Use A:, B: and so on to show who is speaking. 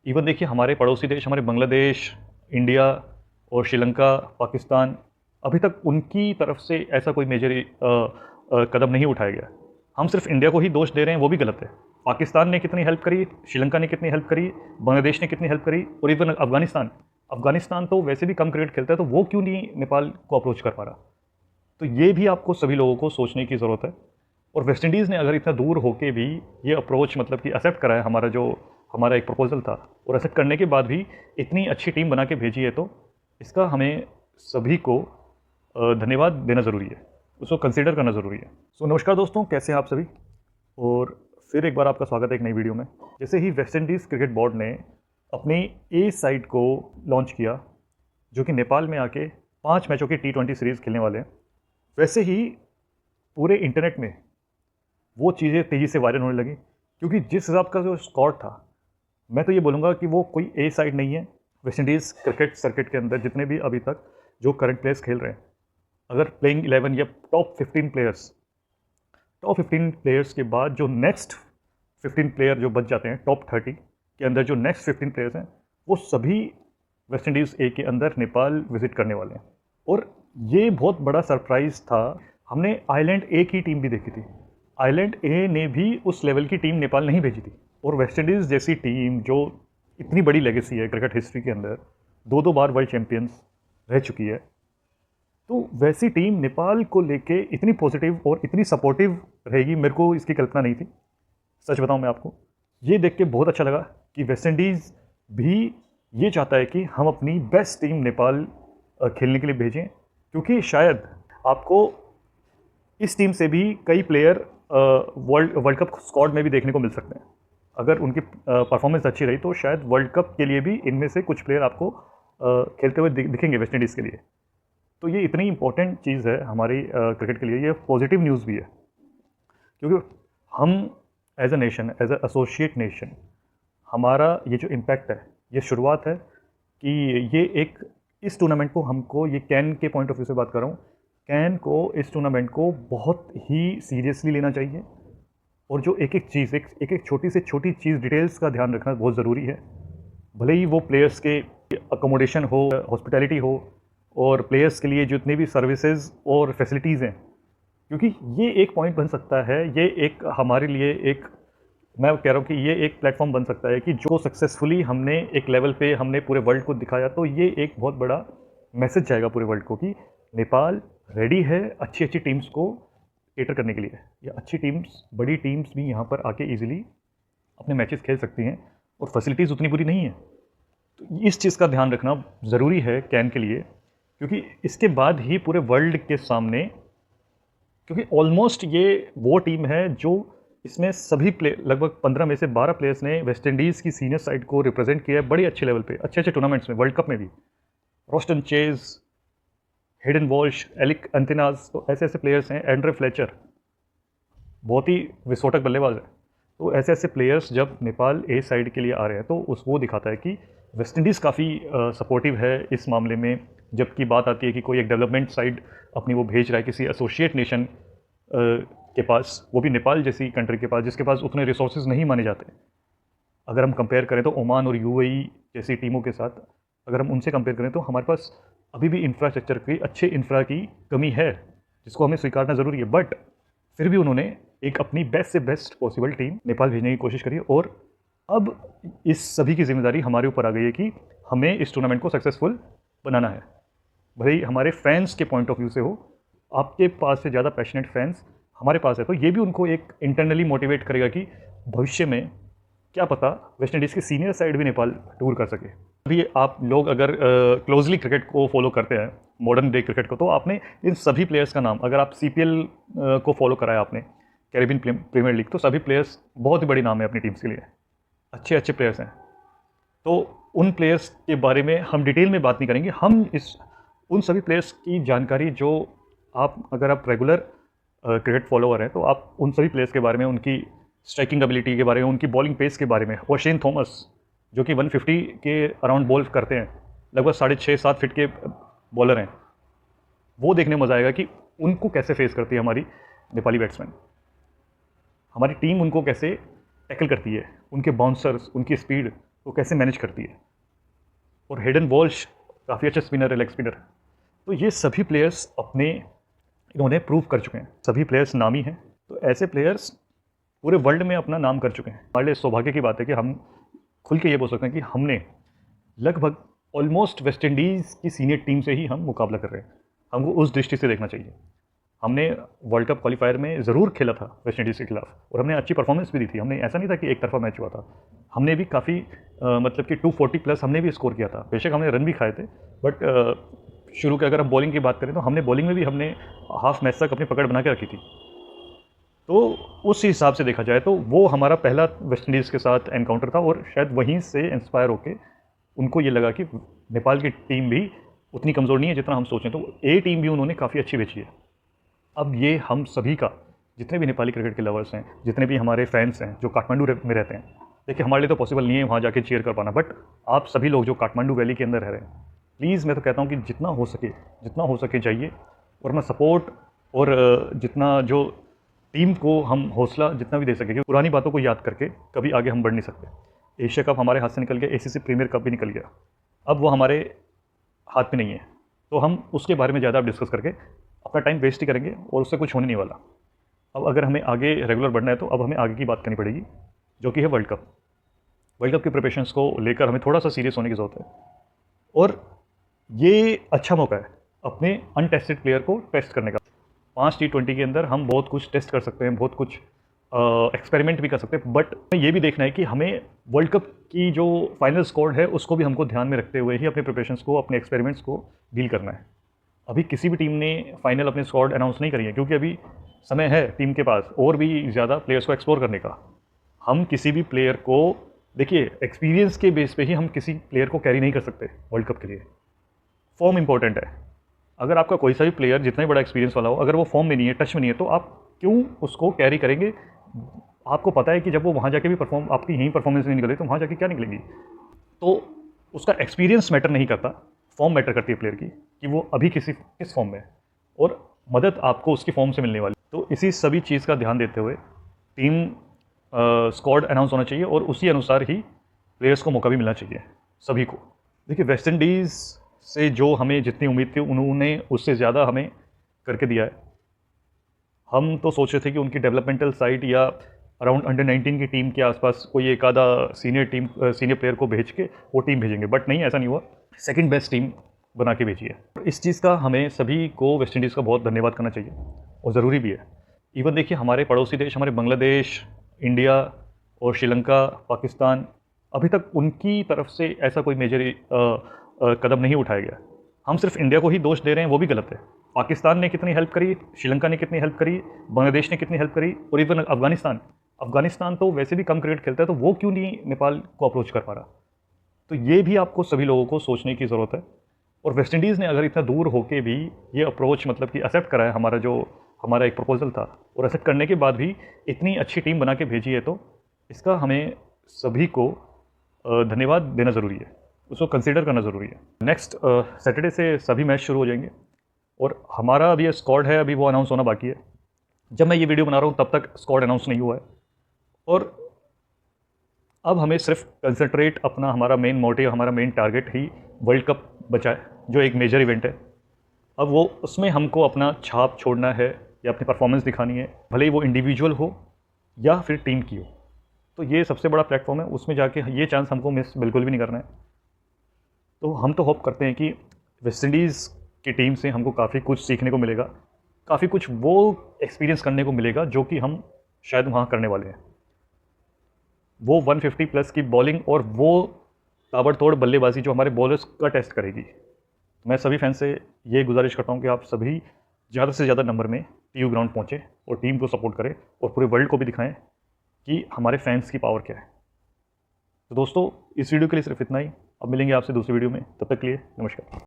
A: Even देखिए हमारे पड़ोसी देश, हमारे बांग्लादेश, इंडिया और श्रीलंका, पाकिस्तान, अभी तक उनकी तरफ से ऐसा कोई मेजर कदम नहीं उठाया गया। हम सिर्फ इंडिया को ही दोष दे रहे हैं, वो भी गलत है। पाकिस्तान ने कितनी हेल्प करी, श्रीलंका ने कितनी हेल्प करी, बांग्लादेश ने कितनी हेल्प करी, और इवन अफगानिस्तान अफगानिस्तान तो वैसे भी कम क्रिकेट खेलता है, तो वो क्यों नहीं नेपाल को अप्रोच कर पा रहा। तो ये भी आपको सभी लोगों को सोचने की ज़रूरत है। और वेस्ट इंडीज़ ने अगर इतना दूर होके भी ये अप्रोच मतलब कि एक्सेप्ट करा है हमारा एक प्रपोजल था, और एक्सेप्ट करने के बाद भी इतनी अच्छी टीम बना के भेजी है, तो इसका हमें सभी को धन्यवाद देना ज़रूरी है, उसको कंसीडर करना ज़रूरी है। नमस्कार दोस्तों, कैसे हैं आप सभी, और फिर एक बार आपका स्वागत है एक नई वीडियो में। जैसे ही वेस्ट इंडीज़ क्रिकेट बोर्ड ने अपनी ए साइड को लॉन्च किया, जो कि नेपाल में आके 5 मैचों की T20 सीरीज़ खेलने वाले हैं, वैसे ही पूरे इंटरनेट में वो चीज़ें तेज़ी से वायरल होने लगी, क्योंकि जिस हिसाब का जो स्कोर था, मैं तो ये बोलूँगा कि वो कोई ए साइड नहीं है। वेस्ट इंडीज़ क्रिकेट सर्किट के अंदर जितने भी अभी तक जो करंट प्लेयर्स खेल रहे हैं, अगर प्लेइंग 11 या टॉप 15 प्लेयर्स के बाद जो नेक्स्ट 15 प्लेयर जो बच जाते हैं, टॉप 30 के अंदर जो नेक्स्ट 15 प्लेयर्स हैं, वो सभी वेस्ट इंडीज़ ए के अंदर नेपाल विजिट करने वाले हैं। और ये बहुत बड़ा सरप्राइज़ था। हमने आइलैंड ए की टीम भी देखी थी, आइलैंड ए ने भी उस लेवल की टीम नेपाल नहीं भेजी थी। और वेस्ट इंडीज़ जैसी टीम जो इतनी बड़ी लेगेसी है क्रिकेट हिस्ट्री के अंदर, 2 बार वर्ल्ड चैंपियंस रह चुकी है, तो वैसी टीम नेपाल को लेके इतनी पॉजिटिव और इतनी सपोर्टिव रहेगी, मेरे को इसकी कल्पना नहीं थी। सच बताऊं मैं आपको, ये देख के बहुत अच्छा लगा कि वेस्ट इंडीज़ भी ये चाहता है कि हम अपनी बेस्ट टीम नेपाल खेलने के लिए भेजें, क्योंकि शायद आपको इस टीम से भी कई प्लेयर वर्ल्ड कप स्क्वाड में भी देखने को मिल सकते हैं। अगर उनकी परफॉर्मेंस अच्छी रही तो शायद वर्ल्ड कप के लिए भी इनमें से कुछ प्लेयर आपको खेलते हुए दिखेंगे वेस्ट इंडीज़ के लिए। तो ये इतनी इंपॉर्टेंट चीज़ है हमारी क्रिकेट के लिए, ये पॉजिटिव न्यूज़ भी है, क्योंकि हम as a nation, as a associate nation, हमारा ये जो इम्पैक्ट है, ये शुरुआत है कि ये एक इस टूर्नामेंट को हमको, ये कैन के पॉइंट ऑफ व्यू से बात कर रहा हूँ, कैन को इस टूर्नामेंट को बहुत ही सीरियसली लेना चाहिए। और जो एक एक चीज़, एक छोटी से छोटी चीज़, डिटेल्स का ध्यान रखना बहुत ज़रूरी है। भले ही वो प्लेयर्स के अकोमोडेशन हो, हॉस्पिटैलिटी हो, और प्लेयर्स के लिए जितनी भी सर्विसेज और फैसिलिटीज़ हैं, क्योंकि ये एक पॉइंट बन सकता है, ये एक हमारे लिए एक, मैं कह रहा हूँ कि ये एक प्लेटफॉर्म बन सकता है कि जो सक्सेसफुली हमने एक लेवल पे हमने पूरे वर्ल्ड को दिखाया, तो ये एक बहुत बड़ा मैसेज जाएगा पूरे वर्ल्ड को कि नेपाल रेडी है अच्छी अच्छी टीम्स को केटर करने के लिए, या अच्छी टीम्स, बड़ी टीम्स भी यहाँ पर आके इजीली अपने मैचेस खेल सकती हैं, और फैसिलिटीज़ उतनी बुरी नहीं है। तो इस चीज़ का ध्यान रखना ज़रूरी है कैन के लिए, क्योंकि इसके बाद ही पूरे वर्ल्ड के सामने, क्योंकि ऑलमोस्ट ये वो टीम है जो इसमें सभी लगभग 15 में से 12 प्लेयर्स ने वेस्ट इंडीज़ की सीनियर साइड को रिप्रेजेंट किया है बड़े अच्छे लेवल पे, अच्छे अच्छे टूर्नामेंट्स में, वर्ल्ड कप में भी। Roston Chase, Hayden Walsh, Alick Athanaze, तो ऐसे ऐसे प्लेयर्स हैं, एंड्रे फ्लेचर बहुत ही विस्फोटक बल्लेबाज है। तो ऐसे ऐसे प्लेयर्स जब नेपाल ए साइड के लिए आ रहे हैं, तो वो दिखाता है कि वेस्ट इंडीज़ काफ़ी सपोर्टिव है इस मामले में। जबकि बात आती है कि कोई एक डेवलपमेंट साइड अपनी वो भेज रहा है किसी एसोसिएट नेशन के पास, वो भी नेपाल जैसी कंट्री के पास, जिसके पास उतने रिसोर्सेज नहीं माने जाते। अगर हम कंपेयर करें तो ओमान और यूएई जैसी टीमों के साथ, अगर हम उनसे कंपेयर करें, तो हमारे पास अभी भी इंफ्रास्ट्रक्चर की, अच्छे इंफ्रा की कमी है, जिसको हमें स्वीकारना ज़रूरी है। बट फिर भी उन्होंने एक अपनी बेस्ट से बेस्ट पॉसिबल टीम नेपाल भेजने की कोशिश करी, और अब इस सभी की जिम्मेदारी हमारे ऊपर आ गई है कि हमें इस टूर्नामेंट को सक्सेसफुल बनाना है। भले ही हमारे फैंस के पॉइंट ऑफ व्यू से हो, आपके पास से ज़्यादा पैशनेट फैंस हमारे पास है, तो ये भी उनको एक इंटरनली मोटिवेट करेगा कि भविष्य में क्या पता वेस्ट इंडीज़ की सीनियर साइड भी नेपाल टूर कर सके। अभी आप लोग अगर क्लोजली क्रिकेट को फॉलो करते हैं, मॉडर्न डे क्रिकेट को, तो आपने इन सभी प्लेयर्स का नाम, अगर आप CPL को फॉलो कराया आपने, कैरेबियन प्रीमियर लीग, तो सभी प्लेयर्स बहुत ही बड़ी नाम है अपनी टीम्स के लिए, अच्छे अच्छे प्लेयर्स हैं। तो उन प्लेयर्स के बारे में हम डिटेल में बात नहीं करेंगे, हम उन सभी प्लेयर्स की जानकारी जो अगर आप रेगुलर क्रिकेट फॉलोअर हैं, तो आप उन सभी प्लेयर्स के बारे में, उनकी स्ट्राइकिंग एबिलिटी के बारे में, उनकी बॉलिंग पेस के बारे में, और शेन थॉमस जो कि 150 के अराउंड बॉल करते हैं, लगभग 6.5-7 फीट के बॉलर हैं, वो देखने में मज़ा आएगा कि उनको कैसे फेस करती है हमारी नेपाली बैट्समैन, हमारी टीम उनको कैसे टैकल करती है, उनके बाउंसर्स, उनकी स्पीड, को कैसे मैनेज करती है, और हेडन वॉल्श काफ़ी अच्छा स्पिनर है, लेग स्पिनर। तो ये सभी प्लेयर्स अपने इन्होंने प्रूव कर चुके हैं, सभी प्लेयर्स नामी हैं। तो ऐसे प्लेयर्स पूरे वर्ल्ड में अपना नाम कर चुके हैं। हमारे लिए सौभाग्य की बात है कि हम खुल के ये बोल सकते हैं कि हमने लगभग ऑलमोस्ट वेस्ट इंडीज़ की सीनियर टीम से ही हम मुकाबला कर रहे हैं। हमको उस दृष्टि से देखना चाहिए। हमने वर्ल्ड कप क्वालिफायर में ज़रूर खेला था वेस्ट इंडीज़ के खिलाफ, और हमने अच्छी परफॉर्मेंस भी दी थी। हमने ऐसा नहीं था कि एक तरफा मैच हुआ था, हमने भी काफ़ी मतलब कि 240 प्लस हमने भी स्कोर किया था। बेशक हमने रन भी खाए थे, बट शुरू के अगर हम बॉलिंग की बात करें तो हमने बॉलिंग में भी हमने हाफ मैच तक अपनी पकड़ बना के रखी थी। तो उस हिसाब से देखा जाए तो वो हमारा पहला वेस्ट इंडीज़ के साथ एनकाउंटर था, और शायद वहीं से इंस्पायर होके उनको ये लगा कि नेपाल की टीम भी उतनी कमज़ोर नहीं है जितना हम सोचें। तो ए टीम भी उन्होंने काफ़ी अच्छी भेजी है। अब ये हम सभी का, जितने भी नेपाली क्रिकेट के लवर्स हैं, जितने भी हमारे फैंस हैं जो काठमांडू में रहते हैं, देखिए हमारे लिए तो पॉसिबल नहीं है वहाँ जाके चीयर कर पाना, बट आप सभी लोग जो काठमांडू वैली के अंदर रह रहे हैं, प्लीज़ मैं तो कहता हूँ कि जितना हो सके जाइए, और मैं सपोर्ट और जितना जो टीम को हम हौसला जितना भी दे सके, क्योंकि पुरानी बातों को याद करके कभी आगे हम बढ़ नहीं सकते। एशिया कप हमारे हाथ से निकल गया, ACC प्रीमियर कप भी निकल गया, अब वो हमारे हाथ में नहीं है, तो हम उसके बारे में ज़्यादा डिस्कस करके अपना टाइम वेस्ट ही करेंगे, और उससे कुछ होने नहीं वाला। अब अगर हमें आगे रेगुलर बढ़ना है तो अब हमें आगे की बात करनी पड़ेगी, जो कि है वर्ल्ड कप। वर्ल्ड कप की प्रिपरेशंस को लेकर हमें थोड़ा सा सीरियस होने की ज़रूरत है, और ये अच्छा मौका है अपने अनटेस्टेड प्लेयर को टेस्ट करने का। 5 T20 के अंदर हम बहुत कुछ टेस्ट कर सकते हैं, बहुत कुछ एक्सपेरिमेंट भी कर सकते हैं, बट ये भी देखना है कि हमें वर्ल्ड कप की जो फाइनल स्कोर है उसको भी हमको ध्यान में रखते हुए ही अपने प्रिपरेशंस को, अपने एक्सपेरिमेंट्स को डील करना है। अभी किसी भी टीम ने फाइनल अपने स्क्वाड अनाउंस नहीं करी है, क्योंकि अभी समय है टीम के पास और भी ज़्यादा प्लेयर्स को एक्सप्लोर करने का। हम किसी भी प्लेयर को, देखिए एक्सपीरियंस के बेस पे ही हम किसी प्लेयर को कैरी नहीं कर सकते वर्ल्ड कप के लिए। फॉर्म इंपॉर्टेंट है। अगर आपका कोई सा भी प्लेयर जितना ही बड़ा एक्सपीरियंस वाला हो, अगर वो फॉर्म में नहीं है, टच में नहीं है, तो आप क्यों उसको कैरी करेंगे? आपको पता है कि जब वो वहाँ जाके भी आपकी यहीं परफॉर्मेंस नहीं निकले तो वहाँ जाके क्या निकलेगी? तो उसका एक्सपीरियंस मैटर नहीं करता, फॉर्म मैटर करती है प्लेयर की, कि वो अभी किस फॉर्म में है, और मदद आपको उसकी फॉर्म से मिलने वाली। तो इसी सभी चीज़ का ध्यान देते हुए टीम स्क्वाड अनाउंस होना चाहिए, और उसी अनुसार ही प्लेयर्स को मौका भी मिलना चाहिए सभी को। देखिए वेस्ट इंडीज़ से जो हमें जितनी उम्मीद थी उन्होंने उससे ज़्यादा हमें करके दिया है। हम तो सोच रहे थे कि उनकी डेवलपमेंटल साइड या अराउंड अंडर-19 की टीम के आसपास कोई एक आधा सीनियर प्लेयर को भेज के वो टीम भेजेंगे, बट नहीं, ऐसा नहीं हुआ। सेकंड बेस्ट टीम बना के भेजी है। इस चीज़ का हमें सभी को वेस्ट इंडीज़ का बहुत धन्यवाद करना चाहिए, और ज़रूरी भी है। इवन देखिए हमारे पड़ोसी देश, हमारे बांग्लादेश, इंडिया और श्रीलंका, पाकिस्तान, अभी तक उनकी तरफ से ऐसा कोई मेजर कदम नहीं उठाया गया। हम सिर्फ इंडिया को ही दोष दे रहे हैं, वो भी गलत है। पाकिस्तान ने कितनी हेल्प करी, श्रीलंका ने कितनी हेल्प करी, बांग्लादेश ने कितनी हेल्प करी, और इवन अफगानिस्तान तो वैसे भी कम क्रिकेट खेलता है, तो वो क्यों नहीं नेपाल को अप्रोच कर पा रहा? तो ये भी आपको सभी लोगों को सोचने की ज़रूरत है। और वेस्ट इंडीज़ ने अगर इतना दूर होके भी ये अप्रोच मतलब कि एक्सेप्ट करा है हमारा एक प्रपोजल था, और एक्सेप्ट करने के बाद भी इतनी अच्छी टीम बना के भेजी है, तो इसका हमें सभी को धन्यवाद देना ज़रूरी है, उसको कंसीडर करना ज़रूरी है। नेक्स्ट सैटरडे से सभी मैच शुरू हो जाएंगे, और हमारा अभी ये स्क्वाड है, अभी वो अनाउंस होना बाकी है। जब मैं ये वीडियो बना रहा हूँ तब तक स्क्वाड अनाउंस नहीं हुआ है, और अब हमें सिर्फ कंसंट्रेट अपना, हमारा मेन मोटिव, हमारा मेन टारगेट ही वर्ल्ड कप बचा है, जो एक मेजर इवेंट है। अब वो उसमें हमको अपना छाप छोड़ना है या अपनी परफॉर्मेंस दिखानी है, भले ही वो इंडिविजुअल हो या फिर टीम की हो। तो ये सबसे बड़ा प्लेटफॉर्म है, उसमें जाके ये चांस हमको मिस बिल्कुल भी नहीं करना है। तो हम तो होप करते हैं कि वेस्ट इंडीज़ की टीम से हमको काफ़ी कुछ सीखने को मिलेगा, काफ़ी कुछ वो एक्सपीरियंस करने को मिलेगा जो कि हम शायद वहाँ करने वाले हैं। वो 150 प्लस की बॉलिंग और वो ताबड़तोड़ बल्लेबाजी जो हमारे बॉलर्स का टेस्ट करेगी। मैं सभी फैंस से ये गुजारिश करता हूँ कि आप सभी ज़्यादा से ज़्यादा नंबर में TU ग्राउंड पहुँचें और टीम को सपोर्ट करें, और पूरे वर्ल्ड को भी दिखाएं कि हमारे फैंस की पावर क्या है। तो दोस्तों, इस वीडियो के लिए सिर्फ इतना ही। अब मिलेंगे आपसे दूसरी वीडियो में, तब तक के लिए नमस्कार।